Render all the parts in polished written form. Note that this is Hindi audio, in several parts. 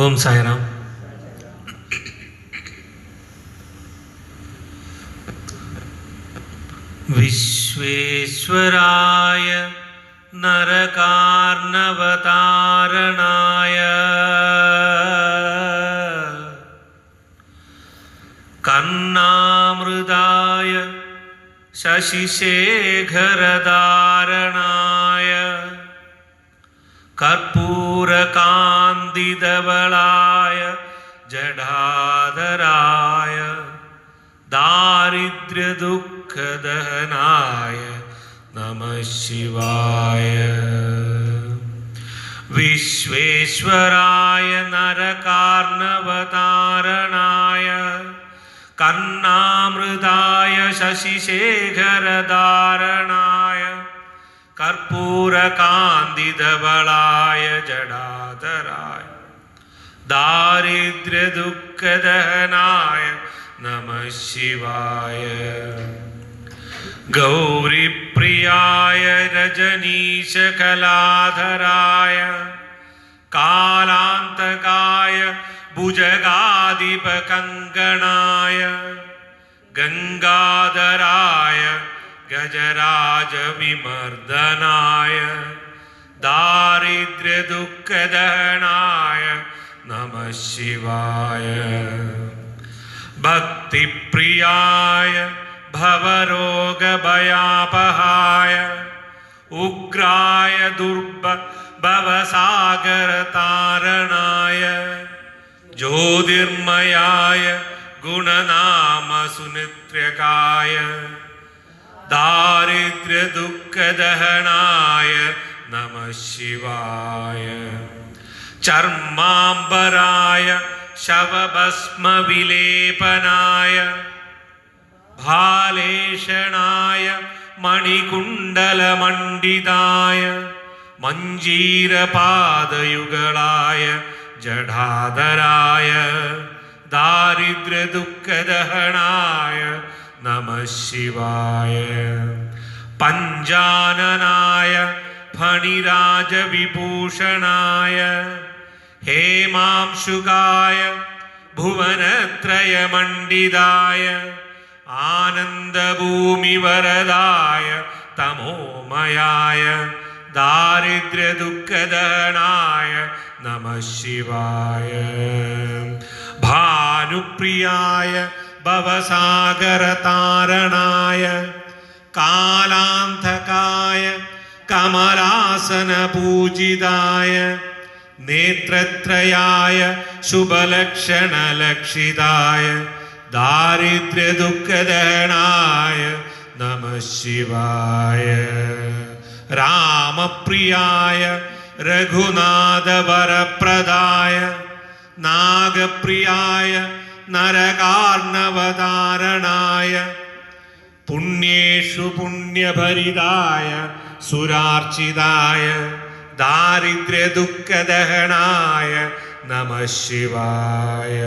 ഓം സായിറാം. വിശ്വേശ്വരായ നരകാർണവതാരണായ കർണാമൃതായ ശശിശേഖരധാരണായ കർപ്പൂരകാന്തിതവളായ ജടാധരായ ദാരിദ്ര്യദുഃഖദഹനായ നമഃ ശിവായ. വിശ്വേശ്വരായ നരകാർണവതാരണായ കർണാമൃതായ ശശിശേഖരധാരണായ കർപ്പൂരകാന്തിതവളായ ജടാധരായ ദാരിദ്ര്യദുഃഖദഹനായ നമഃ ശിവായ. ഗൗരിപ്രിയായ രജനീശകലാധരായ കാലാന്തകായ ഭുജഗാധിപകങ്കണായ ഗംഗാധരായ ഗജരാജവിമർദനായ ദാരിദ്ര്യദുഃഖദഹനായ നമഃ ശിവായ. ഭക്തിപ്രിയായ ഭവരോഗഭയാപഹായ ഉഗ്രായ ഭവസാഗരതാരണായ ജ്യോതിർമയായ ഗുണനാമസുനിത്രകായ ദാരിദ്ര്യദുഃഖദഹനായ നമഃ ശിവായ. ചർമാംബരായ ശവഭസ്മവിലേപനായ ഭാലേഷണായ മണികുണ്ടലമണ്ഡിതായ മഞ്ജീരപാദയുഗളായ ജടാധരായ ദാരിദ്ര്യദുഃഖദഹനായ നമഃ ശിവായ. പഞ്ചാനനായ ഫണിരാജവിഭൂഷണായ ഹേമാംശുകായ ഭുവനത്രയമണ്ഡിതായ ആനന്ദഭൂമിവരദായ തമോമയായ ദാരിദ്ര്യദുഃഖദഹനായ നമഃ ശിവായ. ഭാനുപ്രിയായ ഭവസാഗരതാരണായ കാലാന്തകായ കമലാസനപൂജിതായ നേത്രത്രയായ ശുഭലക്ഷണലക്ഷിതായ ദാരിദ്ര്യദുഃഖദഹനായ നമഃ ശിവായ. രാമപ്രിയായ രഘുനാഥവരപ്രദായ നാഗപ്രിയായ നരകാർണവതാരണായ പുണ്യേഷു പുണ്യഭരിതായ സുരാർച്ചിതായ ദാരിദ്ര്യദുഃഖദഹനായ നമഃ ശിവായ.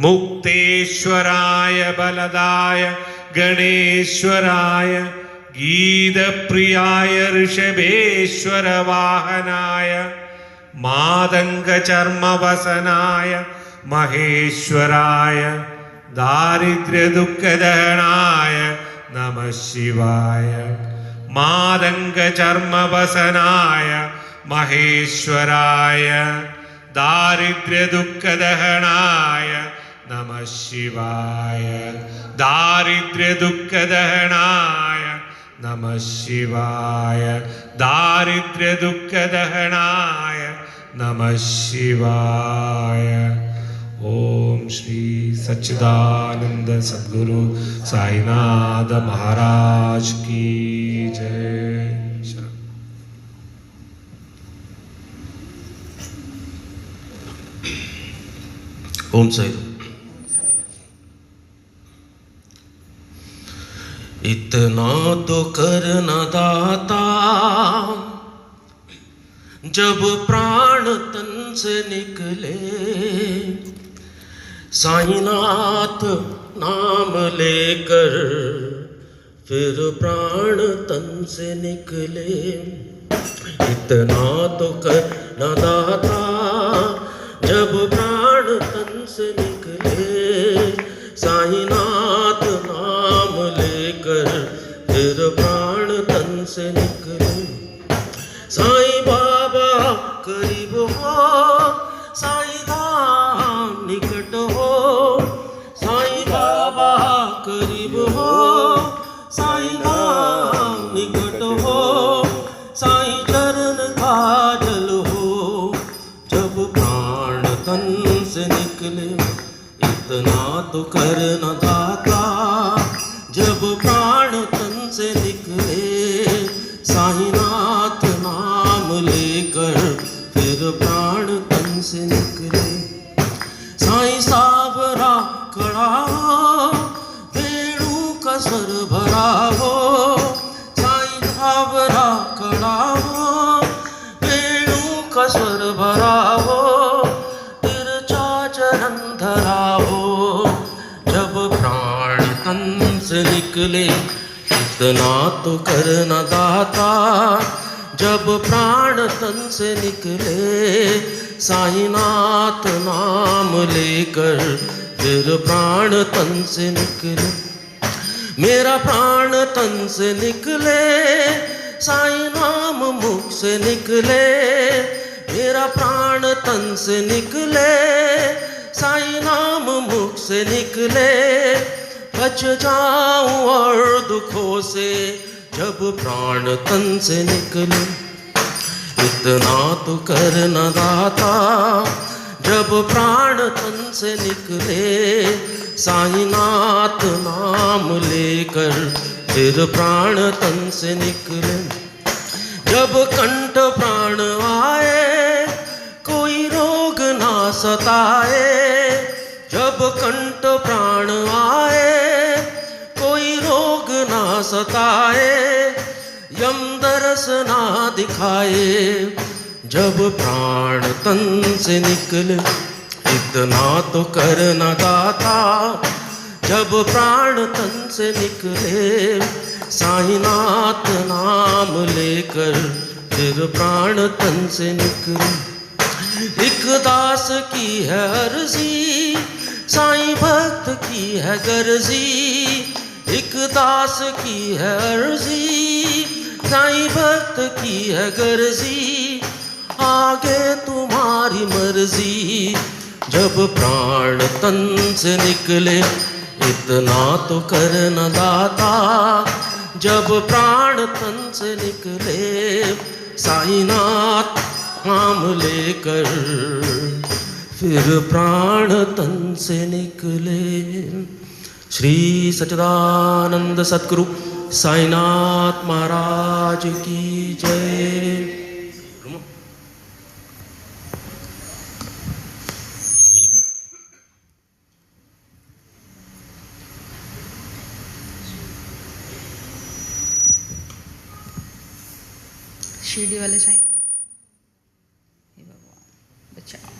മുക്തേശ്വരായ ബലദായ ഗണേശ്വരായ ഗീതപ്രിയായ ഋഷഭേശ്വരവാഹനായ മാതംഗചർമ്മവസനായ മഹേശ്വരായ ദാരിദ്ര്യദുഃഖദഹനായ നമഃ ശിവായ. മാതംഗചർമ്മവസനായ മഹേശ്വരായ ദാരിദ്ര്യദുഃഖദഹനായ നമഃ ശിവായ. ദാരിദ്ര്യദുഃഖദഹനായ നമഃ ശിവായ. ദാരിദ്ര്യദുഃഖദഹനായ നമഃ ശിവായ. ഓം ശ്രീ സച്ചിദാനന്ദ സദ്ഗുരു സായിനാഥ മഹാരാജ് കി ജയ. ओम साई. इतना तो कर न दाता जब प्राण तन से निकले, साईनाथ नाम लेकर फिर प्राण तन से निकले। इतना तो कर न दाता, जब प्राण तन से निकले, साईनाथ नाम लेकर फिर प्राण तन से निकले। साईं बाबा करीब हो, साईं धाम निकट हो, साईं बाबा करीब हो, साईं धाम निकट हो, साईं चरण का जल हो, जब प्राण तन से निकले। इतना तो कर न दाता, जब प्राण तन से निकले, साईनाथ नाम लेकर फिर प्राण तन से निकले। साईं सावरा खड़ा हो, वेणु का स्वर भरा हो, साईं सावरा खड़ा हो, वेणु का स्वर भरा हो, तिरछा चरण धरा हो, जब प्राण तन से निकले। इतना तो कर न दाता, जब प्राण तन से निकले, साईनाथ नाम लेकर फिर प्राण तन से निकले। मेरा प्राण तन से निकले, साईं नाम मुख से निकले। मेरा प्राण तन से निकले, साईं नाम मुख से निकले। बच जाऊं और दुखों से, जब प्राण तन से निकले। इतना तो कर न दाता, जब प्राण तन से निकले, साईनाथ नाम लेकर फिर प्राण तन से निकले। जब कंठ प्राण आए, कोई रोग ना सताए। जब कंठ प्राण आए, कोई रोग ना सताए, यम दरस ना दिखाए, जब प्राण तन से निकले। इतना तो कर न दाता, जब प्राण तन से निकले, साईनाथ नाम लेकर फिर प्राण तन से निकले। एक दास की है अर्जी, साईं भक्त की है गर्जी। एक दास की है अर्जी, साईं भक्त की है गर्जी। आगे तुम्हारी मर्जी, जब प्राण तन से निकले। इतना तो कर न दाता, जब प्राण तन से निकले, साईनाथ नाम लेकर फिर प्राण तन से निकले। श्री सच्चिदानंद सद्गुरु साईनाथ महाराज की जय। शिरडी वाले साईं, हे भगवान बचाओ।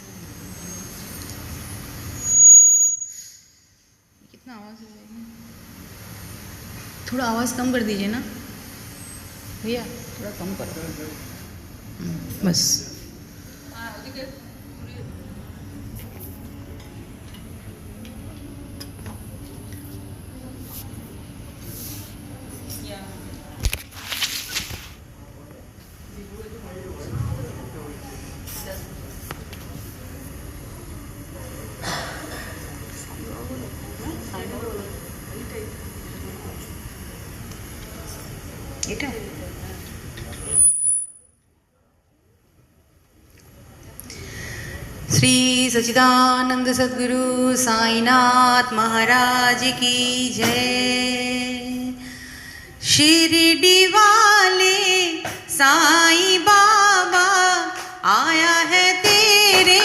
कितना आवाज हो जाएगा, थोड़ा आवाज कम कर दीजिए ना भैया, थोड़ा कम कर दो बस। श्री सच्चिदानंद सद्गुरु साईनाथ महाराज की जय। शिरडी वाले साईं बाबा आया है तेरे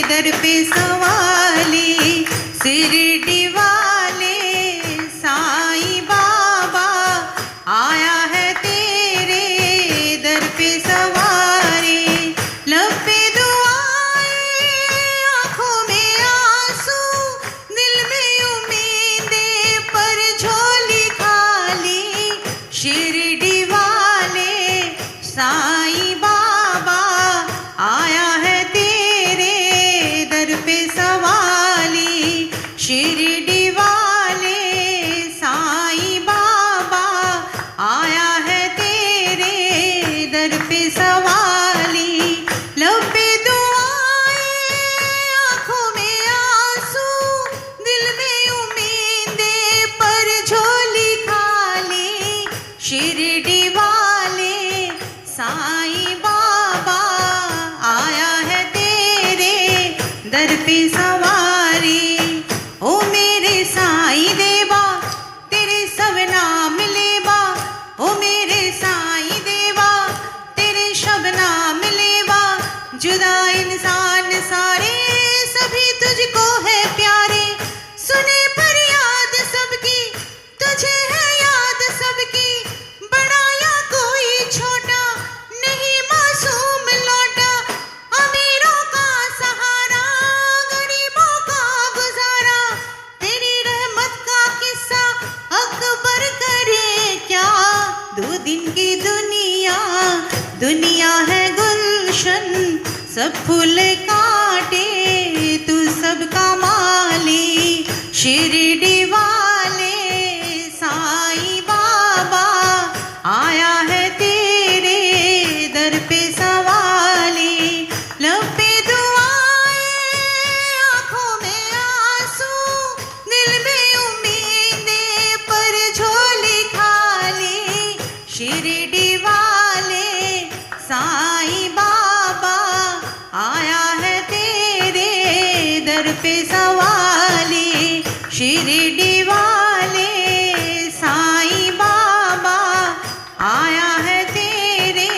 दर पे सवाली। शिरडी वाले साईं बाबा आया है तेरे दर पे सवारी। जुदा इंसान सारे सभी तुझको है प्यारे, सुने फरियाद सबकी तुझे है याद सबकी, बड़ा या कोई छोटा नहीं मासूम लौटा, अमीरों का सहारा गरीबों का गुजारा, तेरी रहमत का किस्सा अकबर करे क्या, 2 दिन की दुनिया दुनिया है गुलशन, सब फूल काटे तू सबका माली, शिरडी वाले साईं बाबा आया है तेरे दर पे सवाली, लब पे दुआएं आंखों में आंसू, दिल में उम्मीदें पर झोली खाली, शिरडी वाले साईं बाबा आया है तेरे दर पे सवाली, शिरडी वाले साईं बाबा आया है तेरे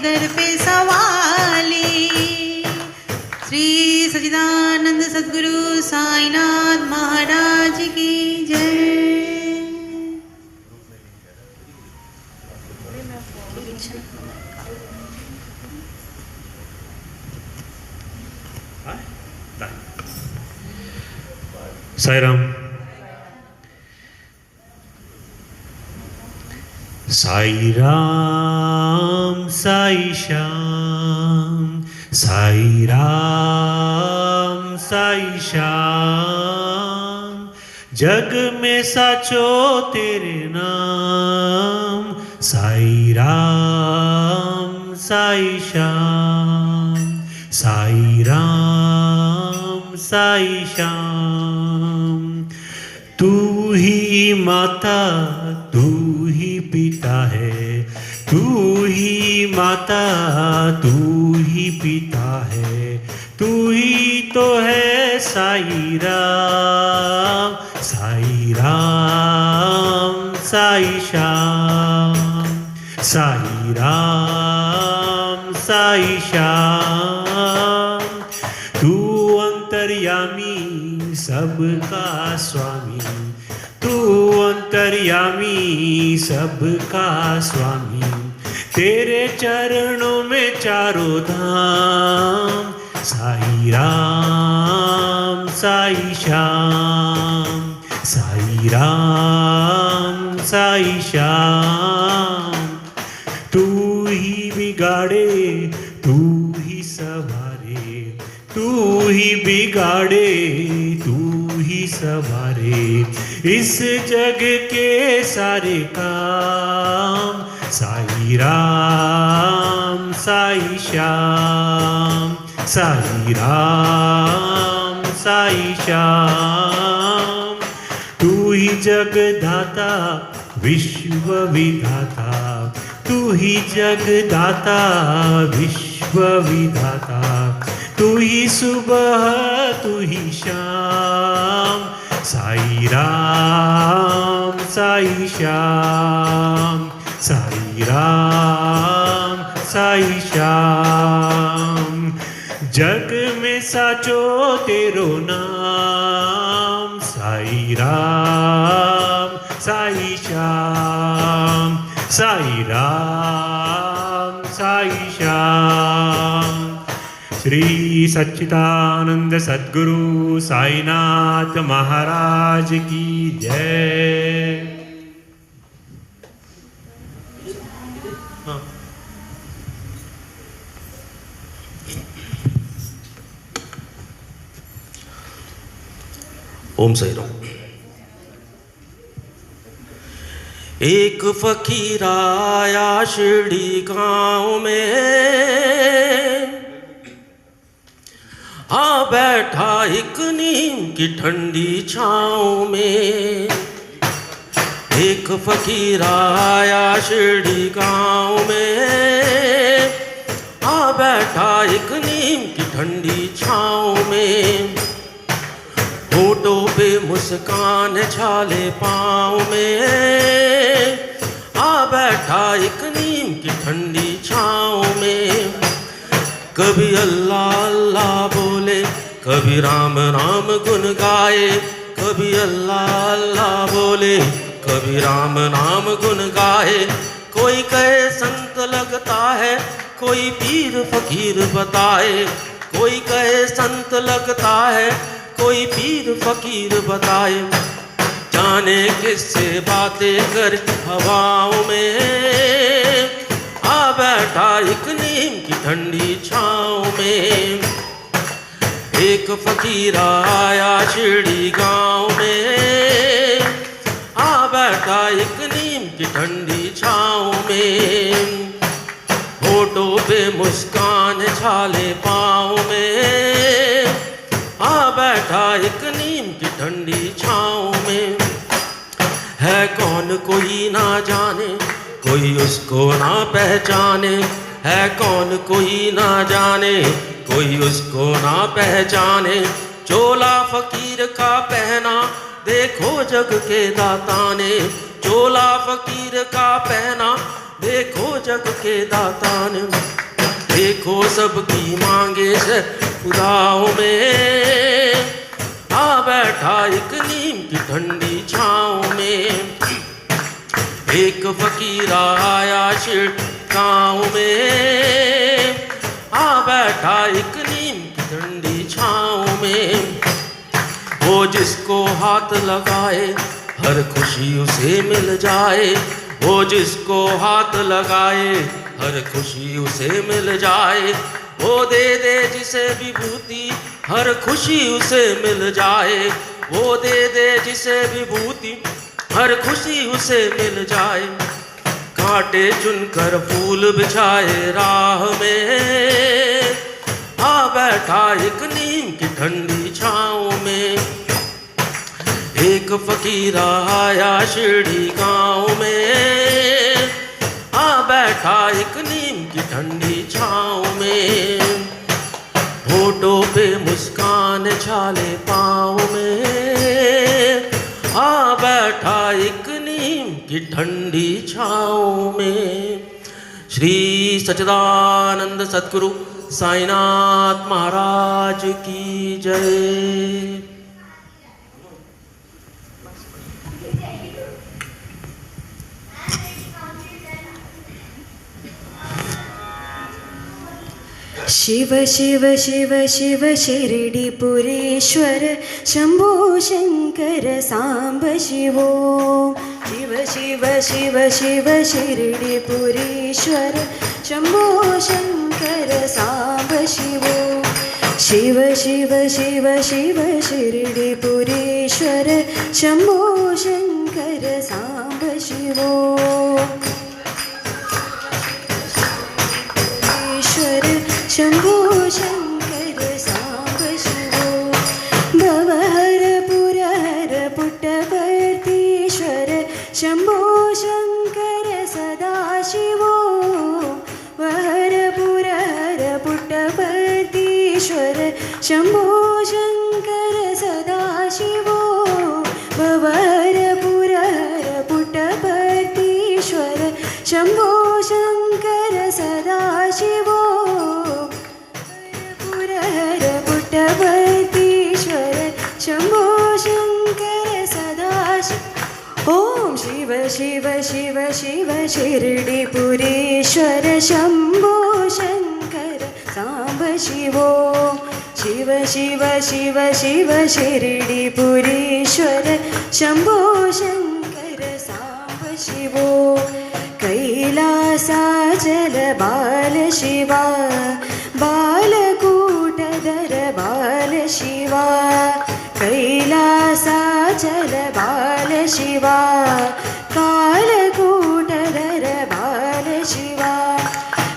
दर पे सवाली। श्री सच्चिदानंद सद्गुरु साईनाथ महाराज की जय। साई राम। साई राम साई श्याम, साई राम साई श्याम, जग में साचो तेरे नाम, साई राम साई श्याम, साई राम साई श्याम, तू ही माता तू ही पिता है, तू ही माता तू ही पिता है, तू ही तो है साई राम, साई राम साई श्याम, साई राम साई श्याम, तू अंतर्यामी सबका स्वामी, तू अंतर्यामी सबका स्वामी, तेरे चरणों में चारों धाम, साई राम साई श्याम, साई राम साई श्याम, तू ही बिगाड़े तू ही संवारे, तू ही बिगाड़े तू ही संवारे, इस जग के सारे काम, साई राम साई श्याम, साई राम साई श्याम, तू ही जगदाता विश्व विधाता, तू ही जगदाता विश्व विधाता, तू ही सुबह तू ही शाम, साई राम साई श्याम, साई राम साई श्याम, जग में साचो तेरो नाम, साई राम साई श्याम, साई राम साई श्याम। श्री सच्चिदानंद सद्गुरु साईनाथ महाराज की जय। ओम साई राम। एक फकीर आया शिरडी गांव में, आ बैठा एक नीम की ठंडी छाँव में। एक फकीर आया शिरडी गांव में, आ बैठा एक नीम की ठंडी छाँव में। होठों पे मुस्कान छाले पाँव में, आ बैठा एक नीम की ठंडी छाँव में। कभी अल्लाह अल्लाह बोले, कभी राम राम गुन गाए, कभी अल्लाह अल्लाह बोले, कभी राम नाम गुन गाए। कोई कहे संत लगता है, कोई पीर फकीर बताए, कोई कहे संत लगता है, कोई पीर फकीर बताए। जाने किससे बातें कर हवाओं में, आ बैठा एक नीम की ठंडी छाँव में। एक फकीर आया शिरडी गांव में, आ बैठा एक नीम की ठंडी छाँव में। होठों पे मुस्कान छाले पाँव में, आ बैठा एक नीम की ठंडी छाँव में। है कौन कोई ना जाने, कोई उसको ना पहचाने, है कौन कोई ना जाने, कोई उसको ना पहचाने। चोला फकीर का पहना देखो जग के दाता ने, चोला फकीर का पहना देखो जग के दाता ने। देखो सबकी मांगे से खुदाओं में, आ बैठा एक नीम की ठंडी छाँव में। एक फकीर आया शिरडी गाँव में, आ बैठा एक नीम की ठंडी छाँव में। वो जिसको हाथ लगाए हर खुशी उसे मिल जाए, वो जिसको हाथ लगाए हर खुशी उसे मिल जाए। वो दे दे जिसे विभूति हर खुशी उसे मिल जाए, वो दे दे जिसे विभूति हर खुशी उसे मिल जाए। कांटे चुनकर फूल बिछाए राह में, आ बैठा एक नीम की ठंडी छाँव में। एक फकीर आया शिरडी गाँव में, आ बैठा एक नीम की ठंडी छाँव में। होठों पे मुस्कान छाले पाँव में, आ बैठा एक नीम की ठंडी छाँव में। श्री सच्चिदानंद सद्गुरु साईनाथ महाराज की जय। शिव शिव शिव शिव शिरडीपुरेश्वर शंभो शंकर सांब शिवो। शिव शिव शिव शिव शिरडीपुरेश्वर शंभो शंकर सांब शिवो। शिव शिव शिव शिव शिरडीपुरेश्वर शंभो शंकर सांब शिवो। शंभो शंकर सांब शिवो। भवहर पुरहर पुट्टपर्तीश्वर शंभो शंकर सदाशिवो। वहर पुरहर पुट्टपर्तीश्वर शंभो शंकर सदाशिवो। भवहर पुरहर पुट्टपर्तीश्वर शंभो शंकर सदाशिवो। पुट्टपर्तीश्वर शंभो शंकर सदाशिव। ओम शिव शिव शिव शिव शिरडीपुरेश्वर शंभो शंकर सांब शिवो। शिव शिव शिव शिव शिरडीपुरेश्वर शंभो शंकर सांब शिवो। कैलासाचल बाल शिवा, बालकूटधर बाल शिवा। कैलासाचल बाल शिवा, कालकूटधर बाल शिवा।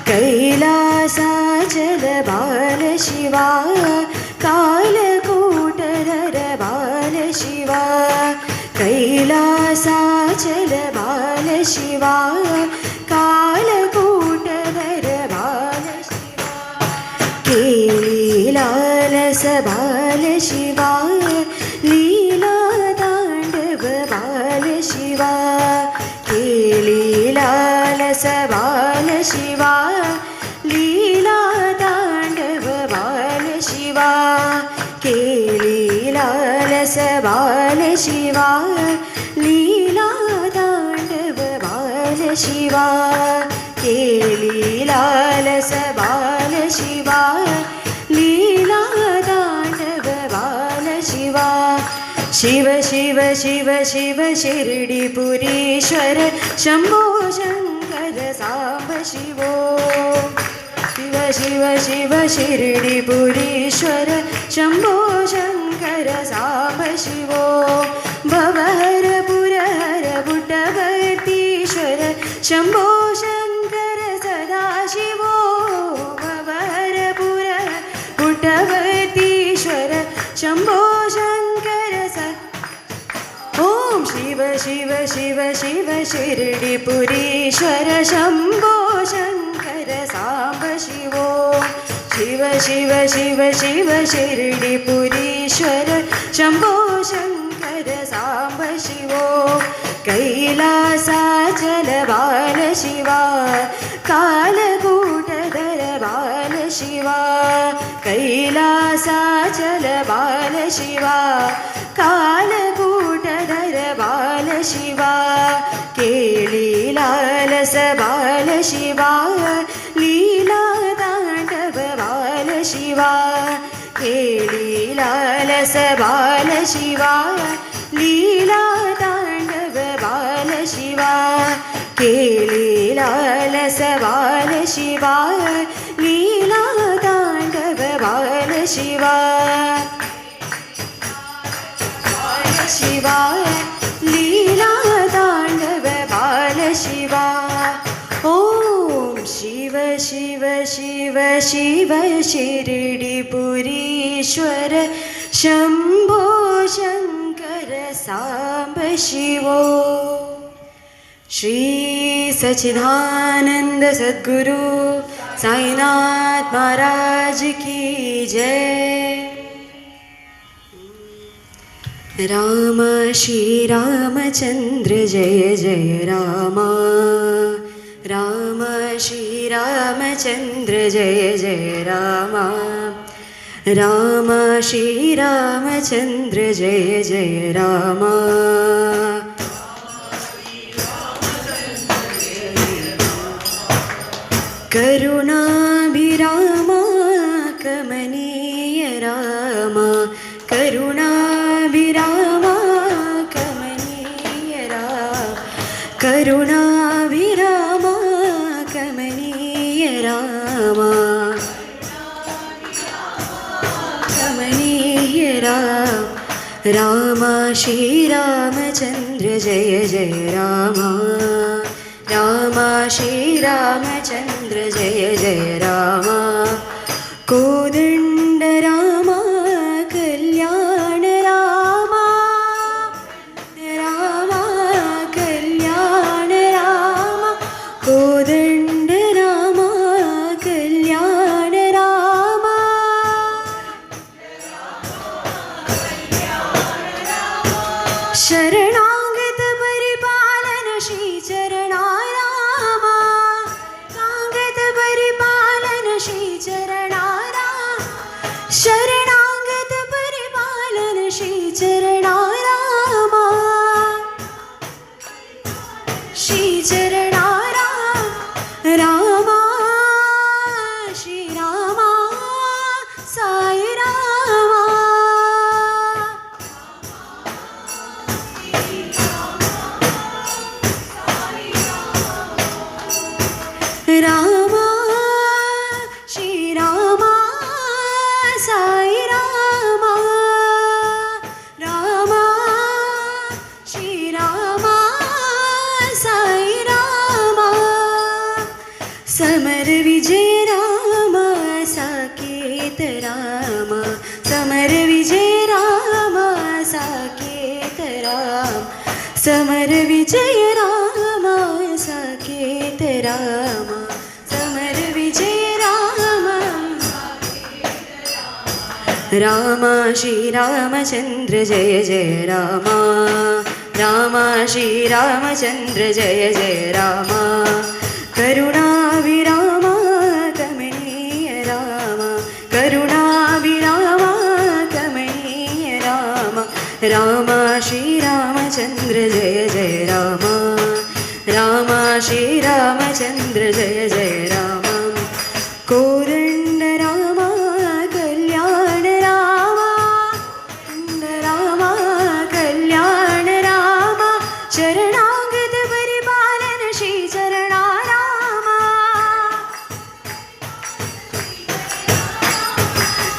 कैलासाचल बाल शिवा, कालकूटधर बाल शिवा। कैलासाचल बाल शिवा, कालकूटधर बाल शिवा। केलीलालस बाल शिवा, लीला तांडव बाल शिवा। केलीलालस बाल शिवा, लीला तांडव शिवा लीला तांडव बाल शिवा केलीलालस बाल शिवा लीला तांडव बाल शिवा शिव शिव शिव शिव शिरडीपुरीश्वर शंभो शंकर सांब शिवो शिव शिव शिव शिरडीपुरीश्वर शंभो शंकर सांब शिवो भवहर पुरहर बुटवर्तीश्वर शंभो शंकर सदाशिवो भवहर पुरहर बुटवर्तीश्वर शंभो शंकर ओम शिव शिव शिव शिव शिरडीपुरीश्वर शंभो शंकर सांब शिवो शिव शिव शिव शिव शिरडीपुरीश्वर शंभो शंकर सांब शिवो कैलासाचल बाल शिवा कालकूटधर बाल शिवा कैलासाचल बाल शिवा कालकूटधर बाल शिवा केलीलालस बाल शिवा लीला तांडव बाल शिवा केलीलालस बाल शिवा लीला तांडव बाल शिवा केलीलालस बाल शिवा लीला तांडव बाल शिवा शिवा लीला तांडव बाल शिवा ओम शिव शिव शिव शिव शिरडीपुरीश्वर शंभो शंकर सांब शिवो श्री सच्चिदानंद सद्गुरु साईनाथ महाराज की जय। राम श्री रामचंद्र जय जय राम राम श्री रामचंद्र जय जय राम राम श्री रामचंद्र जय जय राम करुणाभिराम कमनीय राम करुणाभिराम कमनीय राम करुणाभिराम कमनीय राम कमनीय राम राम श्री रामचंद्र जय जय राम राम श्री रामचंद्र जय जय राम कोदंड राम कल्याण राम राम कल्याण राम कोदंड राम कल्याण राम शरणागत परिपालन श्री चरणा शरणागत परिपालन श्री चरणा रामा श्री चरणा रामा श्री रामा साई रामा रामा श्री रामा साई रामा रामा श्री रामा साई रामा समर विजय रामा साकेत रामा समर विजय रामा साकेत राम समर विजय रामा साकेत रामा समर विजय रामा राम श्री रामचंद्र जय जय राम राम श्री रामचंद्र जय जय राम करुणाभिराम कमनीय राम करुणाभिराम कमनीय राम राम श्री राम रामचन्द्र जय जय राम राम श्रीरामचन्द्र जय जय राम कोदण्ड राम कल्याण राम राम कल्याण राम शरणागत परिपालन श्री चरणा राम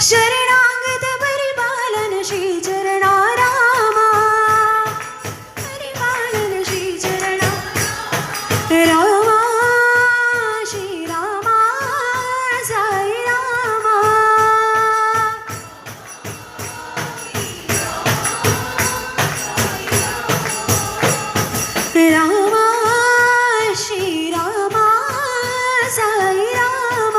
शरणागत परिपालन श्री चरणा राम परिपालन श्री चरणा राम श्री राम साई राम राम श्री राम साई राम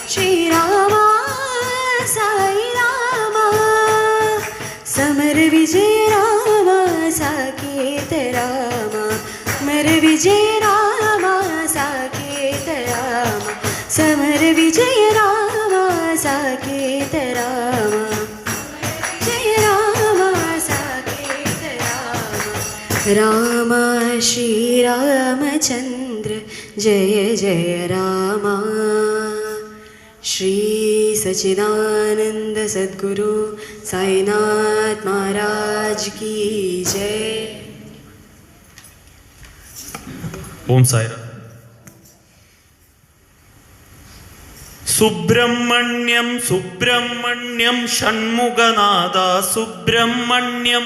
श्री राम साई राम समर विजय राम साकेत राम मर विजय राम साकेत राम समर विजय राम साकेत राम जय राम साकेत राम राम श्री रामचन्द्र जय जय राम श्री सच्चिदानंद सद्गुरु साईनाथ महाराज की जय। ഓം സായിറാം. സുബ്രഹ്മണ്യം സുബ്രഹ്മണ്യം ഷൺമുഖനാഥ സുബ്രഹ്മണ്യം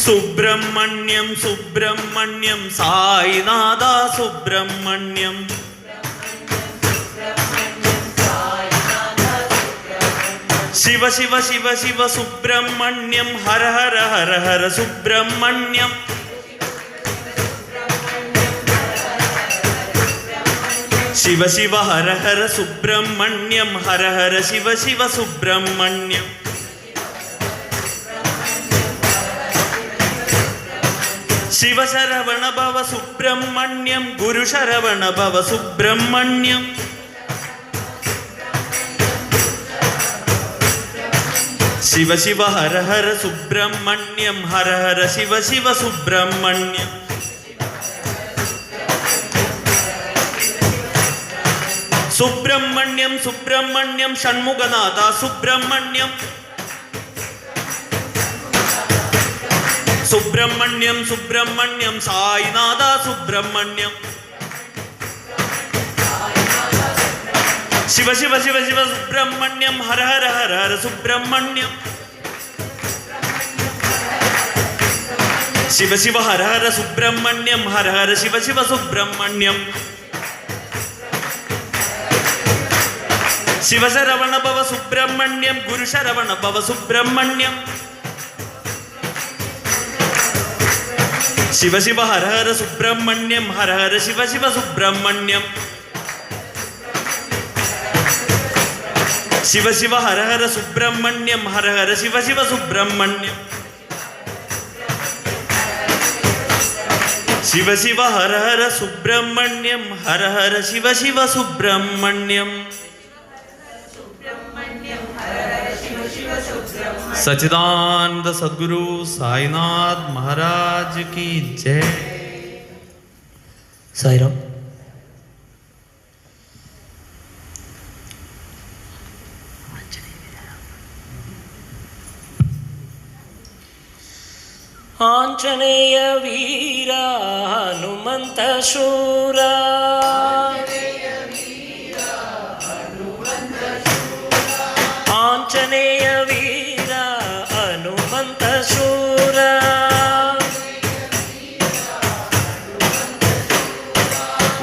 സുബ്രഹ്മണ്യം സുബ്രഹ്മണ്യം സായിനാഥ സുബ്രഹ്മണ്യം ശിവ ശിവ ശിവ ശിവ സുബ്രഹ്മണ്യം ഹര ഹര ഹര ഹര സുബ്രഹ്മണ്യം ശിവ ശിവ ഹര ഹര സുബ്രഹ്മണ്യം ഹര ഹര ശിവ ശിവ സുബ്രഹ്മണ്യം ശിവശരവണ ഭവ സുബ്രഹ്മണ്യം ഗുരുശരവണ ഭവ സുബ്രഹ്മണ്യം ശിവ ശിവ ഹര ഹര സുബ്രഹ്മണ്യം ഹര ഹര ശിവ ശിവ സുബ്രഹ്മണ്യം സുബ്രഹ്മണ്യം സുബ്രഹ്മണ്യം ഷൺമുഖനാഥ സുബ്രഹ്മണ്യം സുബ്രഹ്മണ്യം സുബ്രഹ്മണ്യം സായിനാഥ സുബ്രഹ്മണ്യം ശിവ ശിവ ശിവ ശിവ സുബ്രഹ്മണ്യം ഹര ഹര ഹര ഹര സുബ്രഹ്മണ്യം ശിവ ശിവ ഹര ഹര സുബ്രഹ്മണ്യം ഹര ഹര ശിവ ശിവ സുബ്രഹ്മണ്യം ശിവശരവണ ഭവ സുബ്രഹ്മണ്യം ഗുരുശരവണ ഭവ സുബ്രഹ്മണ്യം ശിവ ശിവ ഹര ഹര സുബ്രഹ്മണ്യം ഹര ഹര ശിവ ശിവ സുബ്രഹ്മണ്യം ശിവ ശിവ ഹര ഹര സുബ്രഹ്മണ്യം ഹര ഹര ശിവ ശിവ സുബ്രഹ്മണ്യം ശിവ ശിവ ഹര ഹര സുബ്രഹ്മണ്യം ഹര ഹര ശിവ ശിവ സുബ്രഹ്മണ്യം सच्चिदानंद सद्गुरु साईनाथ महाराज की जय। साईराम। आंजनेय वीरा हनुमंत शूरा आंजनेय वीरा हनुमंत शूरा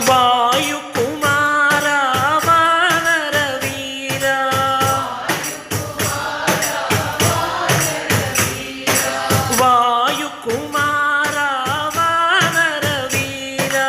वायु कुमारा वानर वीरा वायु कुमारा वानर वीरा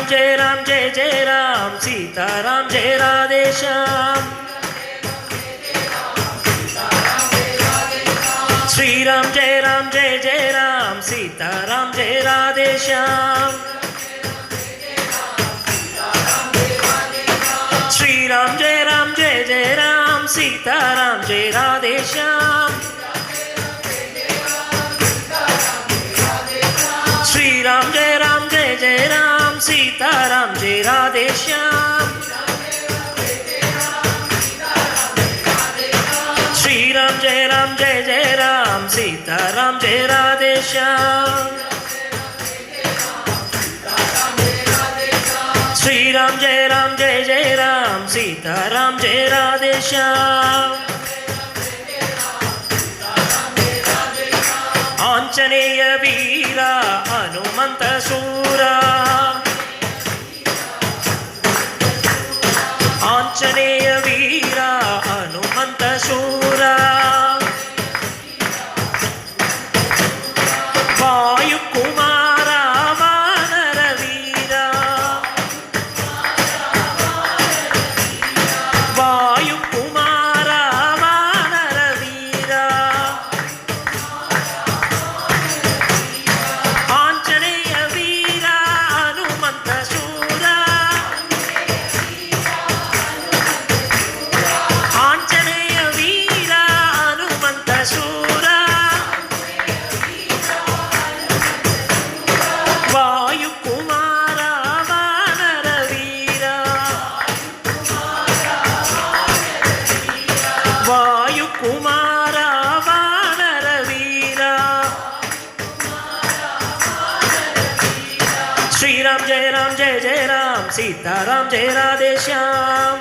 श्रीराम जय राम जय जय राम सीताराम जय राधे श्याम श्रीराम जय राम जय जय राम सीताराम जय राधे श्याम श्रीराम जय राम जय जय राम सीताराम जय राधे श्याम श्रीराम जय राम जय जय राम सीताराम जय राधे श्याम श्रीराम जय राम जय जय राम सीताराम जय राधे श्याम श्रीराम जय राम जय जय राम सीताराम जय राधे श्याम आंजनेय वीरा हनुमंत शूरा आंजनेय वीरा हनुमंत शूरा वायुकुमारा वानर वीरा वायुकुमारा वानर वीरा आंजनेय वीरा हनुमंत शूरा आंजनेय वीरा हनुमंत शूरा वायुकुमारा वानर वीरा वायुकुमारा वानर वीरा श्रीराम जय राम जय जय राम सीताराम जय राधे श्याम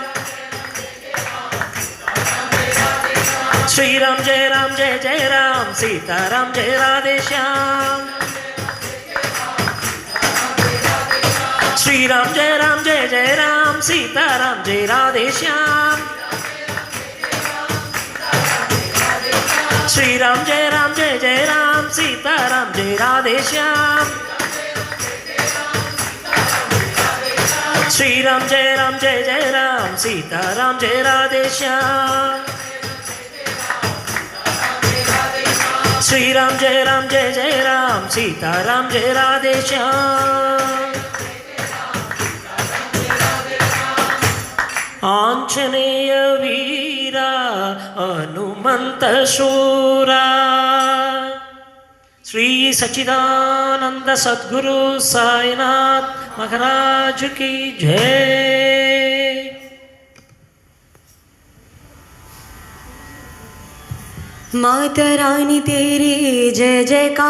श्रीराम जय राम जय जय राम सीताराम जय राधे श्याम श्रीराम जय राम जय जय राम सीताराम जय राधे श्याम श्रीराम जय राम जय जय राम सीताराम जय राधे श्याम श्रीराम जय राम जय जय राम सीताराम जय राधे श्याम श्रीराम जय राम जय जय राम सीताराम जय राधे श्याम आंजनेय वीरा हनुमंत शूरा श्री सच्चिदानंद सद्गुरु साईनाथ महाराज की जय। माता रानी तेरी जय जयकार,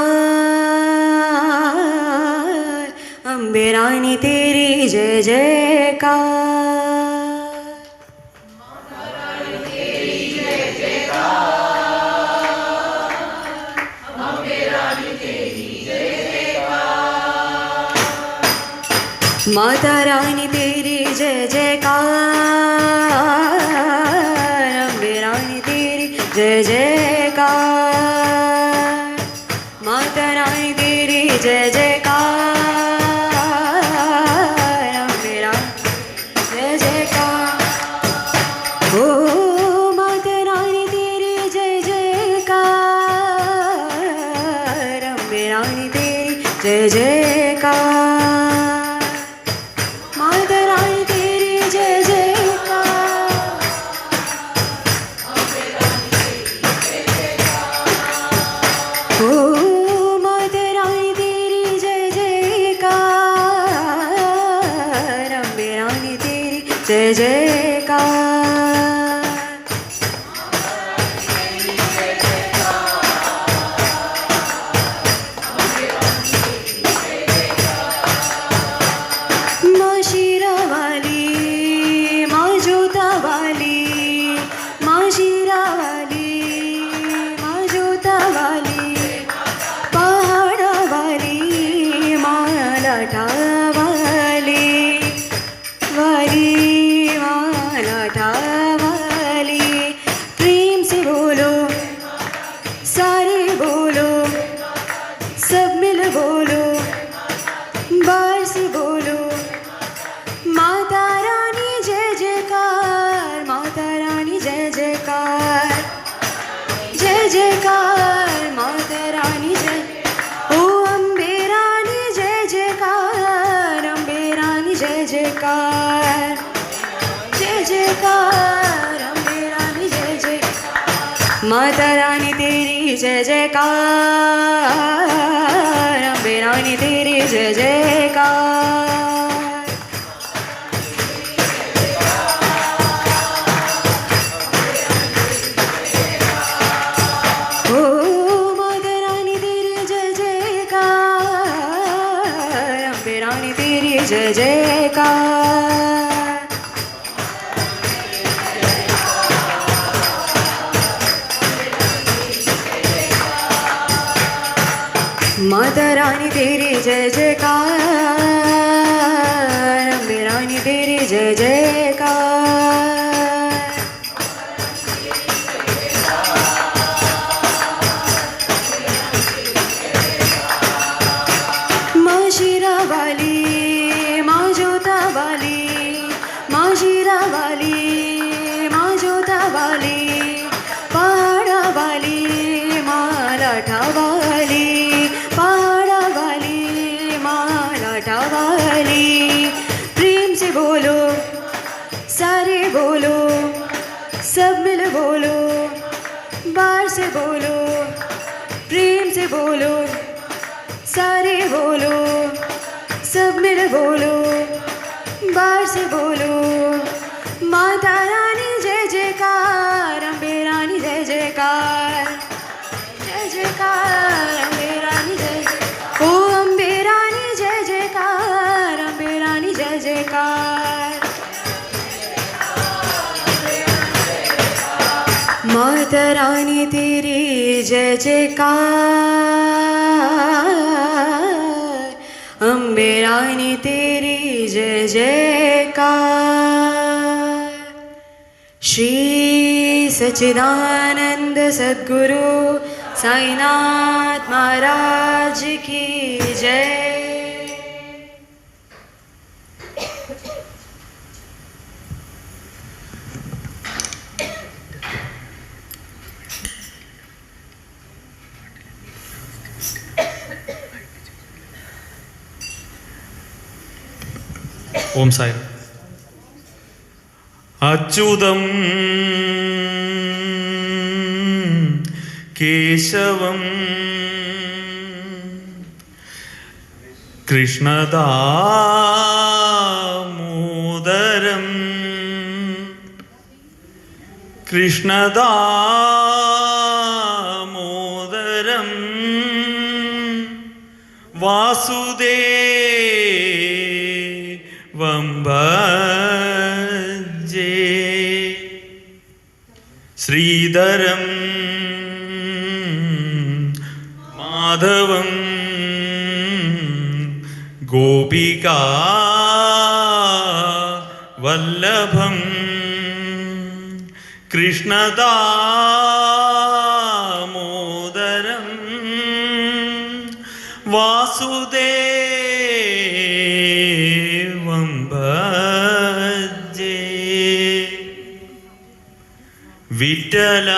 अम्बे रानी तेरी जय जयकार। माता रानी तेरी जय जयकार, अम्बे रानी तेरी जय जयकार। माता रानी तेरी जय जयकार, अम्बे रानी जय जयकार। ओ माता रानी तेरी जय जयकार, अम्बे रानी तेरी जय जयकार। जय जयकार। माँ शीरावाली, माँ जोतावाली, माँ शीरावाली, माँ जोतावाली, पहाड़ावाली, माँ लाठावाली, वाली माँ लाठावाली। जयकार जय जयकार अम्बे रानी जय जय माता रानी तेरी जय जयकार अम्बे रानी तेरी जय जयकार ओ माता रानी तेरी जय जयकार अम्बे रानी तेरी जय जयकार माता रानी तेरी जय जयकार अम्बे रानी तेरी जय जयकार माँ शीरा वाली माँ जोता वाली माँ शीरा वाली माँ जोता वाली पहाड़ा वाली माँ लाठा वाली पहाड़ा वाली माँ लाठा वाली प्रेम से बोलो सारे बोलो सब मिल बोलो बाहर से बोलो प्रेम से बोलो सारे बोलो सब मिल बोलो बाहर से बोलो माता रानी जय जयकार अम्बे रानी जय जयकार जय जयकार अम्बे रानी जय ओ अम्बे रानी जय जयकार अम्बे रानी जय जयकार माता रानी तेरी जय जयकार अम्बे रानी तेरी जय जयकार श्री सच्चिदानंद सद्गुरु साईनाथ महाराज की जय। ഓം സായി. അച്യുതം കേശവം കൃഷ്ണദാമോദരം കൃഷ്ണദാമോദരം വാസുദേവം ഭജേ ശ്രീധരം മാധവം ഗോപികാ വല്ലഭം കൃഷ്ണദാമോദരം വാസുദേവം ഭജേ വിഠല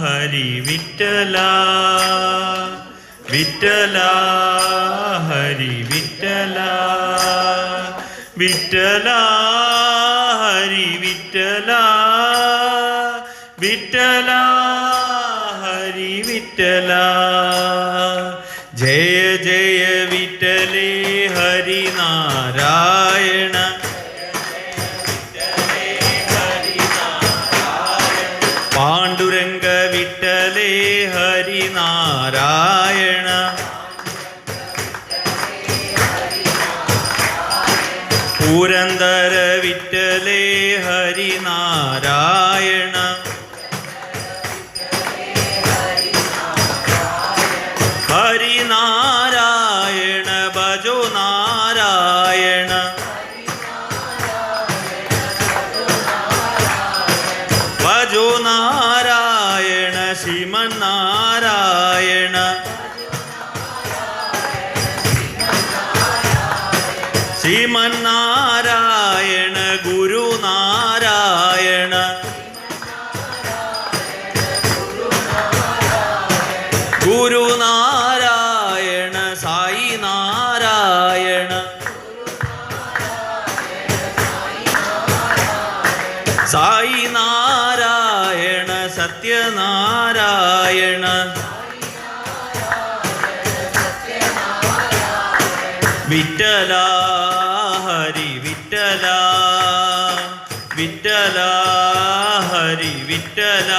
ഹരി വിഠല വിഠല ഹരി വിഠല വിഠല ഹരി വിഠല വിഠല ഹരി വിഠല ജയ ജയ വിഠലേ ഹരി നാരായണ പാണ്ഡുരംഗ വിഠലേ ഹരി നാരായണ പുരന്ദര വിഠലേ ഹരി നാരായണ ഹരി നാരായണ ഭജോ നാരായണ ഭജോ നാരായണ ശ്രീമന്നാരായണ ശ്രീമന്നാരായണ ഗുരുനാരായണ ഗുരുനാരായണ സായി നാരായണ സായി നാരായണ സത്യനാരായണ വിട്ടല ഹരി വിട്ടല വിട്ടല ഹരി വിട്ടല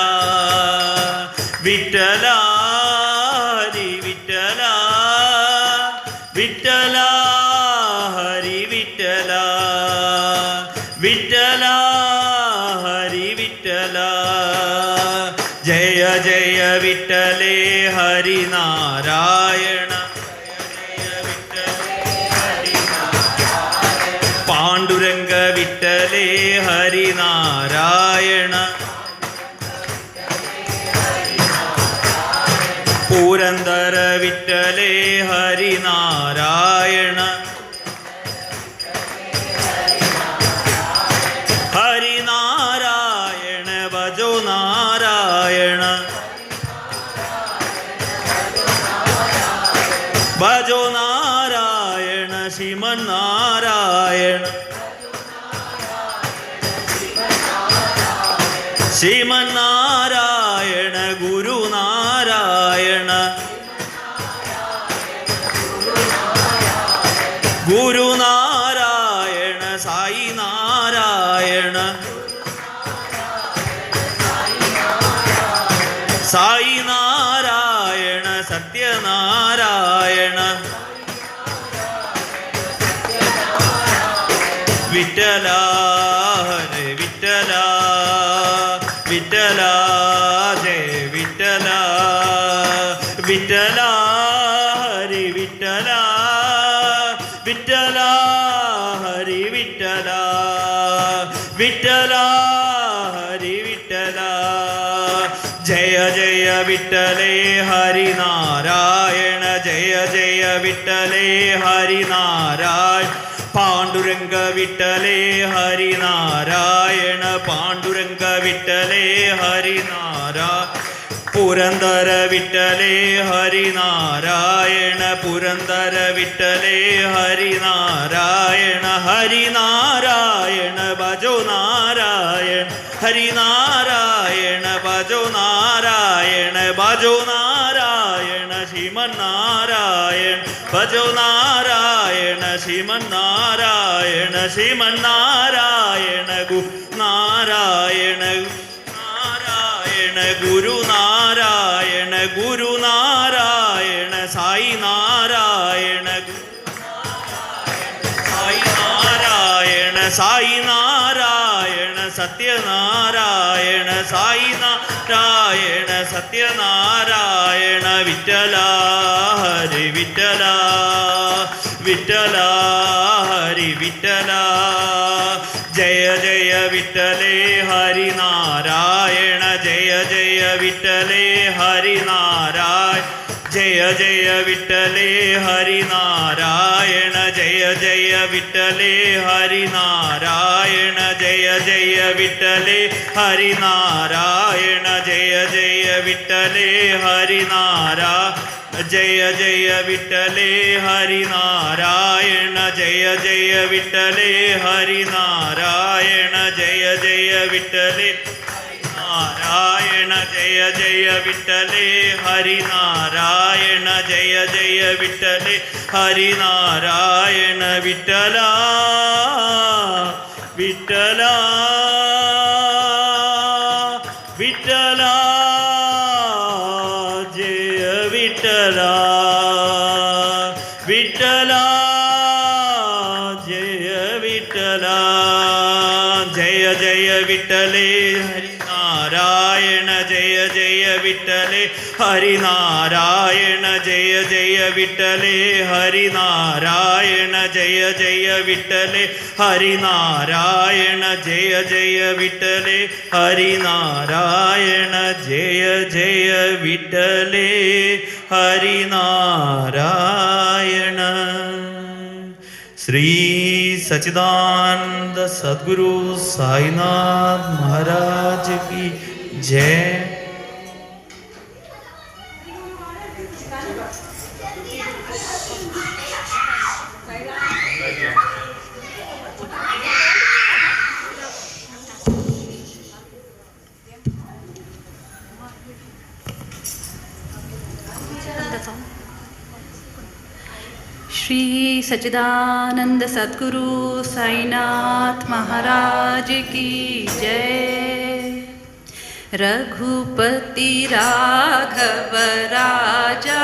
വിട്ടല ഹരി വിട്ടല വിട്ടല ഹരി വിട്ടല വിട്ടല ഹരി വിട്ടല ജയ ജയ വിട്ടലേ ഹരിനാരായണ പാണ്ഡുരംഗ വിട്ടലേ ഹരിനാരായണ പുരന്ദര വിട്ടലേ ഹരിനാരായണ ഹരിനാരായണ ഭജോ നാരായണ ഭജോ നാരായണ ശ്രീമന്നാരായണ ശ്രീമന്നാരായണ ഗുരുനാരായണ ഗുരുനാരായണ സായി നാരായണ സായി നാരായണ സത്യനാരായണ വിട്ടല ഹരേ വിട്ടല വിട്ടല ജയ വിട്ടല വിട്ടല ഹരി വിട്ടല വിട്ടല ഹരി വിട്ടല വിട്ടല ഹരി വിട്ടല ജയ ജയ വിട്ടലേ ഹരിനാരായണ ജയ ജയ വിട്ടലേ ഹരിനാരായണ പാണ്ഡുരംഗ വിട്ടലേ ഹരിനാരായണ പാണ്ഡുരംഗ വിട്ടലേ ഹരിനാരായണ പുരന്ദര വിട്ടലേ ഹരിനാരായണ പുരന്ദര വിട്ടലേ ഹരിനാരായണ ഹരിനാരായണ ഭജോ നാരായണ ഹരിനാരായണ ഭജോ നാരായണ ഭജോ നാരായണ ശ്രീമന്നാരായണ ഭജോ നാരായണ ശ്രീമന്നാരായണ ശ്രീമന്നാരായണ നാരായണ നാരായണ ഗുരുനാരായണ ഗുരുനാരായണ സായി നാരായണ സായി നാരായണ സായി നാരായണ സത്യനാരായണ സായി നാരായണ സത്യനാരായണ വിട്ടല ഹരി വിട്ടല വിട്ടല ഹരി വിട്ടല ജയ ജയ വിട്ടലേ ഹരിനാരായണ ജയ ജയ വിട്ടലേ ഹരിനാരായണ ജയ ജയ വിട്ടലേ ഹരിനാരായണ ജയ ജയ വിട്ടലേ ഹരിനാരായണ ജയ ജയ വിട്ടലേ ഹരിനാരായണ ജയ ജയ വിട്ടലേ ഹരിനാരായണ ജയ ജയ വിട്ടലേ ഹരിനാരായണ ജയ ജയ വിട്ടലേ ഹരിനാരായണ ജയ ജയ വിട്ടലേ നാരായണ ജയ ജയ വിട്ടലേ ഹരിനാരായണ ജയ ജയ വിട്ടലേ ഹരിനാരായണ വിട്ടല വിട്ടല വിട്ടല ജയ വിട്ടല വിട്ടല ജയ വിട്ടല ജയ ജയ വിട്ടലേ ഹരിനാരായണ ജയ ജയ വിട്ടലേ ഹരിനാരായണ ജയ ജയ വിട്ടലേ ഹരിനാരായണ ജയ ജയ വിട്ടലേ ഹരിനാരായണ ജയ ജയ വിട്ടലേ ഹരിനാരായണ ജയ ജയ വിട്ടലേ ഹരിനാരായണ श्री सच्चिदानंद सद्गुरु साईनाथ महाराज की जय। सच्चिदानंद सद्गुरु साईनाथ महाराज की जय। रघुपति राघव राजा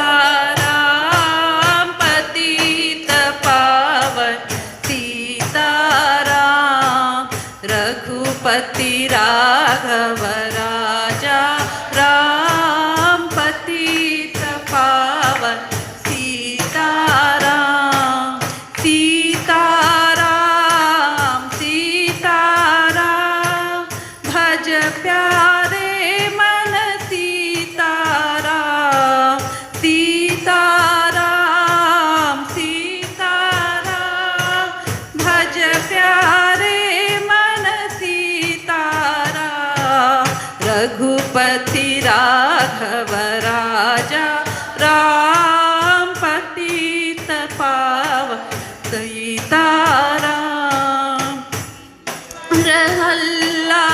राम पतित पावन सीताराम। रघुपति राघव राजा राम पतित पावन सीताराम। सीताराम सीताराम भज प्यारे मन सीताराम। सीताराम सीताराम भज प्यारे मन सीताराम। रघुपति राघव राजा राम पतित पावन सीताराम। रहल्ला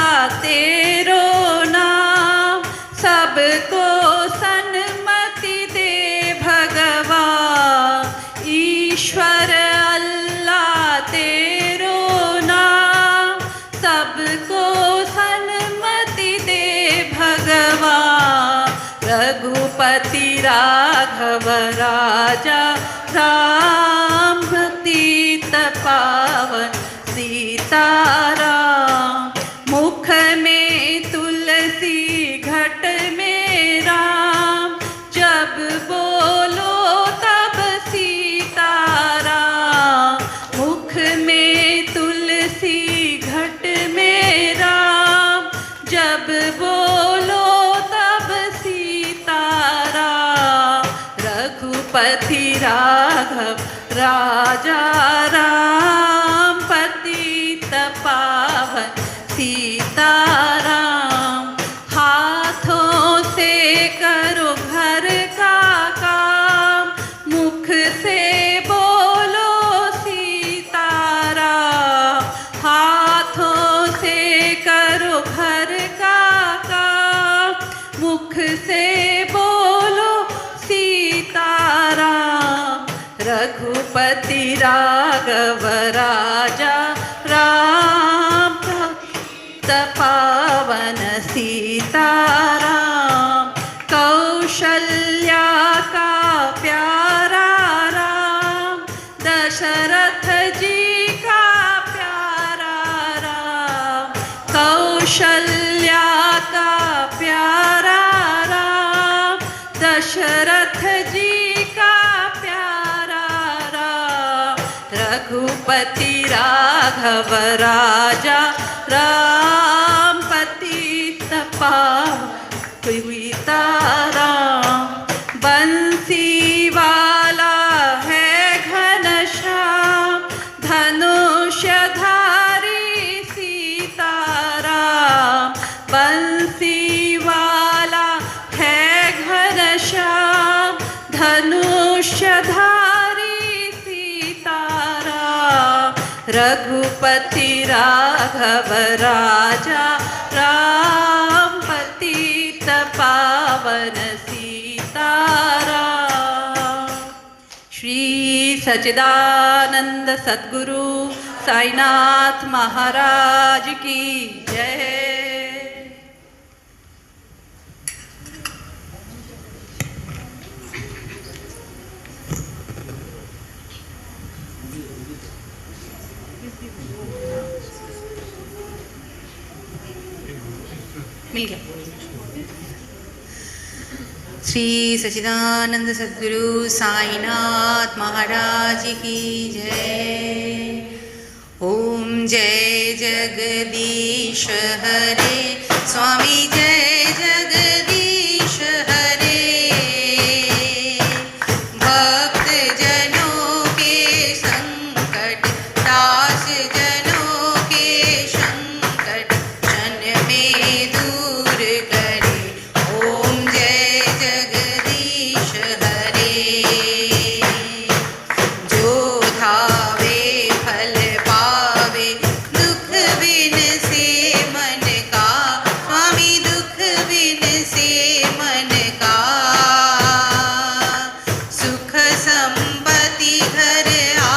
तेरो नाम सबको सन्मति दे भगवान। ईश्वर अल्लाह तेरो नाम सबको सन्मति दे भगवान। रघुपति राघव राजा राम पतित पावन सीताराम। मुख में तुलसी घट में राम जब बोलो तब सीताराम। मुख में तुलसी घट में राम जब बोलो तब सीताराम। रघुपति राघव राजा राम पतित पावन सीताराम। हाथों से करो घर का काम मुख से बोलो सीताराम। हाथों से करो घर का काम मुख से बोलो सीताराम। रघुपति राघव राजा राम पतित पावन सीताराम। कौशल्या का प्यारा राम दशरथ जी का प्यारा राम। कौशल्या का प्यारा राम दशरथ जी का प्यारा राम। रघुपति राघव राजा राम पतित पावन सीताराम। बंसी वाला है घनश्याम धनुष्यधारी सीताराम। बंसी वाला है घनश्याम धनुष्यधारी सीताराम। रघुपति राघव राजा राम पतित पावन सीताराम। श्री सच्चिदानंद सद्गुरु साईनाथ महाराज की जय। मिल गया। श्री सच्चिदानंद सद्गुरु साईनाथ महाराज की जय। ओम जय जगदीश हरे स्वामी जय जगदीश हरे। भक्त जनों के संकट दास जनों के संकट क्षण में दूर करे। ओम जय जगदीश हरे। जो धावे फल पावे दुख बिन से मन का स्वामी दुख बिन से मन का। सुख संपत्ति घर आ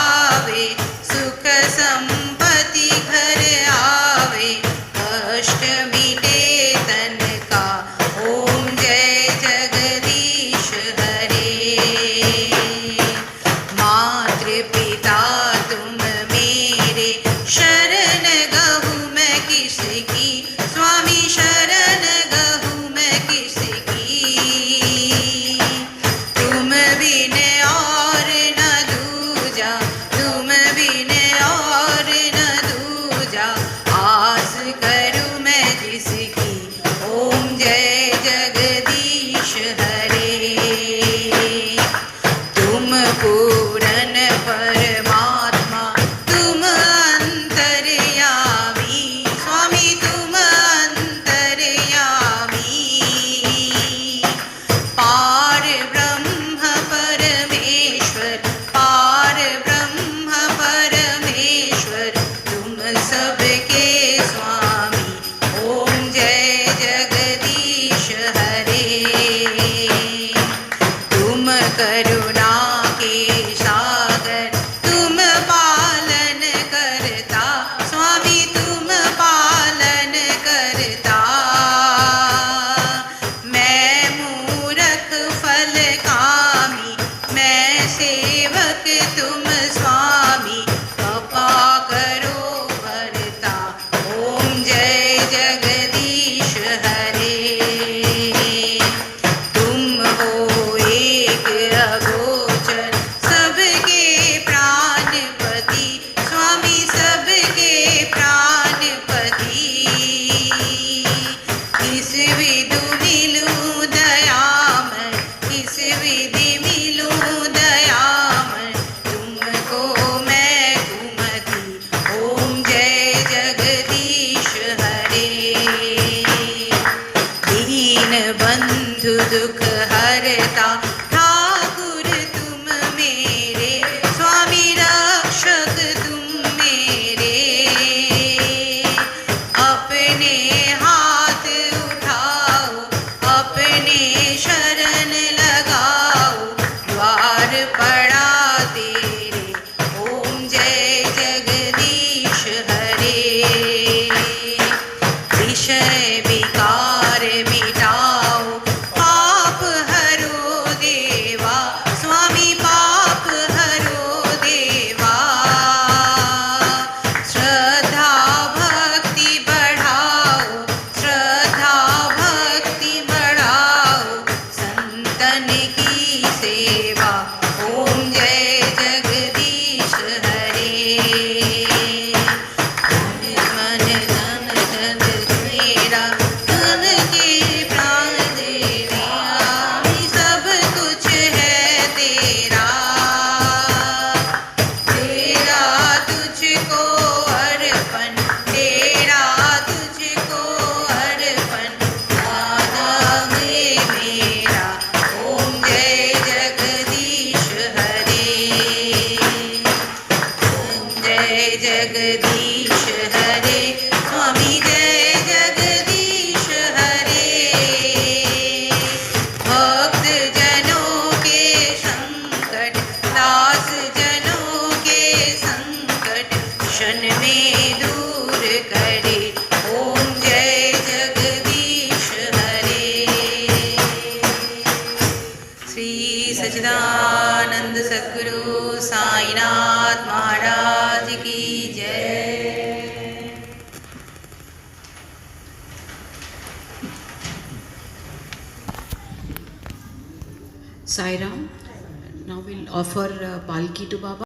सबके स्वामी। ओम जय जगदीश हरे। तुम करुणा के सागर, तुम पालन करता स्वामी, तुम पालन करता। मैं मूरख फल कामी, मैं सेवक तुम स्वामी, कृपा करो भरता। ओम जय जगदीश हरे। तुम हो एक अगोचर, सबके प्राणपति स्वामी, सबके प्राणपति। किस विधि मिलूं दयामय, किस विधि मिलूं दयामय, तुमको मैं कुमति। ओम जय जगदीश हरे। दीन बंधु दुख हरता, ठाकुर तुम मेरे स्वामी, रक्षक तुम मेरे। अपने हाथ उठाओ, अपने शरण लगाओ, द्वार पड़ा तेरे। ओम जय जगदीश हरे। विषय विकार मिटाओ, पाप हरो देवा स्वामी, पाप हरो देवा। श्रद्धा भक्ति बढ़ाओ, श्रद्धा भक्ति बढ़ाओ, संतन की सेवा। ओम जय जगदीश हरे। मन धन धन तेरा, धन के प्राण दे दिया, सब कुछ है तेरा। तेरा तुझको अर्पण, तेरा तुझको अर्पण, दादा है मेरा। ओम जय जगदीश हरे। ओम जय जगदीश हरे स्वामी, जय जगदीश हरे। भक्त जनों के संकट, दास जनों के संकट, क्षण में दूर करे। ओम जय जगदीश हरे। श्री सच्चिदानंद सद्गुरु साईनाथ महाराज की जय। Sai Ram. Now we'll offer Palki to Baba.